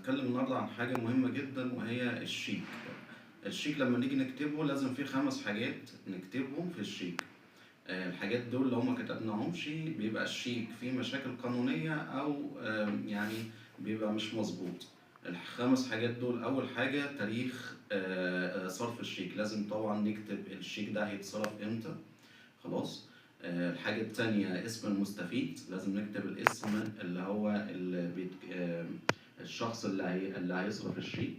هنتكلم النهارده عن حاجة مهمة جدا وهي الشيك. الشيك لما نيجي نكتبه لازم في 5 حاجات نكتبهم في الشيك. الحاجات دول لو ما كتبناهمش بيبقى الشيك فيه مشاكل قانونية أو يعني بيبقى مش مظبوط. ال5 حاجات دول، أول حاجة تاريخ صرف الشيك، لازم طبعا نكتب الشيك ده هيتصرف إمتى. خلاص. الحاجة التانية اسم المستفيد، لازم نكتب الاسم اللي هو الشخص اللي هيصرف الشيك،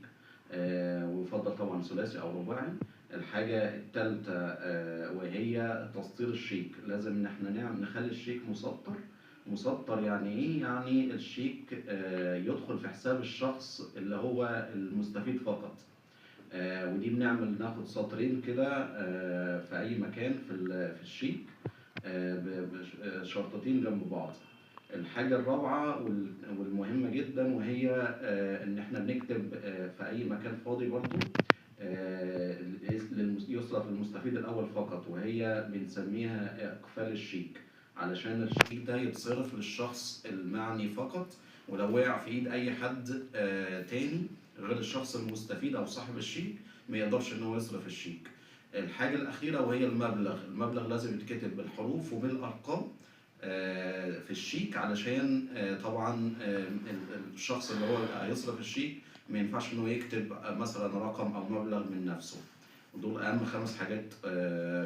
ويفضل طبعا ثلاثي أو رباعي. الحاجة التالتة وهي تسطير الشيك، لازم إن احنا نخلي الشيك مسطر. مسطر يعني إيه؟ يعني الشيك يدخل في حساب الشخص اللي هو المستفيد فقط. ودي ناخد سطرين كده في أي مكان في الشيك، شرطتين جنب بعض. الحاجة الرابعة والمهمة جدا وهي إن إحنا بنكتب في أي مكان فاضي برضو يصرف للمستفيد الأول فقط، وهي بنسميها إقفال الشيك، علشان الشيك ده يتصرف للشخص المعني فقط، ولو وقع في إيد أي حد تاني غير الشخص المستفيد أو صاحب الشيك ما يقدرش إن هو يصرف الشيك. الحاجة الأخيرة وهي المبلغ لازم يتكتب بالحروف وبالأرقام في الشيك، علشان طبعا الشخص اللي هو هيصرف الشيك ما ينفعش إن هو يكتب مثلا رقم أو مبلغ من نفسه. ودول أهم 5 حاجات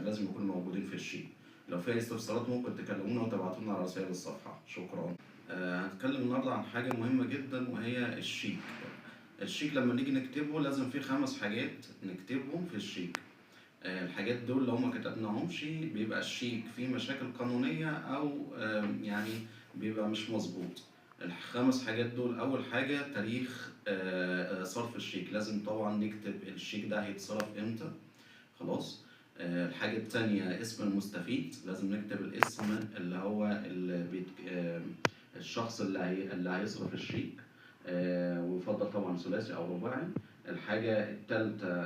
لازم يكونوا موجودين في الشيك. لو في أي استفسارات ممكن تكلمونا وتبعتونا على رسائل الصفحة. شكرا. هنتكلم النهارده عن حاجة مهمة جدا وهي الشيك. الشيك لما نيجي نكتبه لازم في 5 حاجات نكتبهم في الشيك. الحاجات دول لو ما كتبناهمش بيبقى الشيك فيه مشاكل قانونية أو يعني بيبقى مش مظبوط. ال5 حاجات دول، أول حاجة تاريخ صرف الشيك، لازم طبعا نكتب الشيك ده هيتصرف إمتى. خلاص. الحاجة التانية اسم المستفيد، لازم نكتب الاسم اللي هو الشخص اللي هيصرف الشيك، ويفضل طبعا ثلاثي أو رباعي. الحاجة التالتة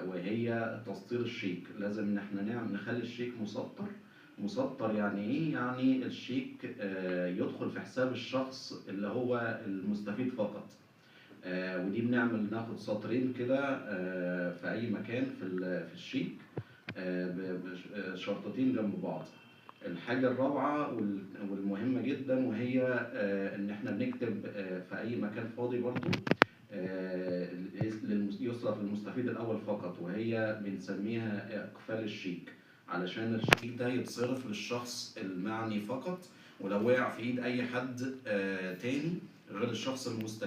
وهي تسطير الشيك، لازم إن احنا نخلي الشيك مسطر. مسطر يعني إيه؟ يعني الشيك يدخل في حساب الشخص اللي هو المستفيد فقط. ودي ناخد سطرين كده في أي مكان في الشيك، شرطتين جنب بعض. الحاجة الرابعة والمهمة جدا وهي إن إحنا بنكتب في أي مكان فاضي برضو يصرف للمستفيد الأول فقط، وهي بنسميها إقفال الشيك، علشان الشيك ده يتصرف للشخص المعني فقط، ولو وقع في إيد أي حد تاني غير الشخص المستفيد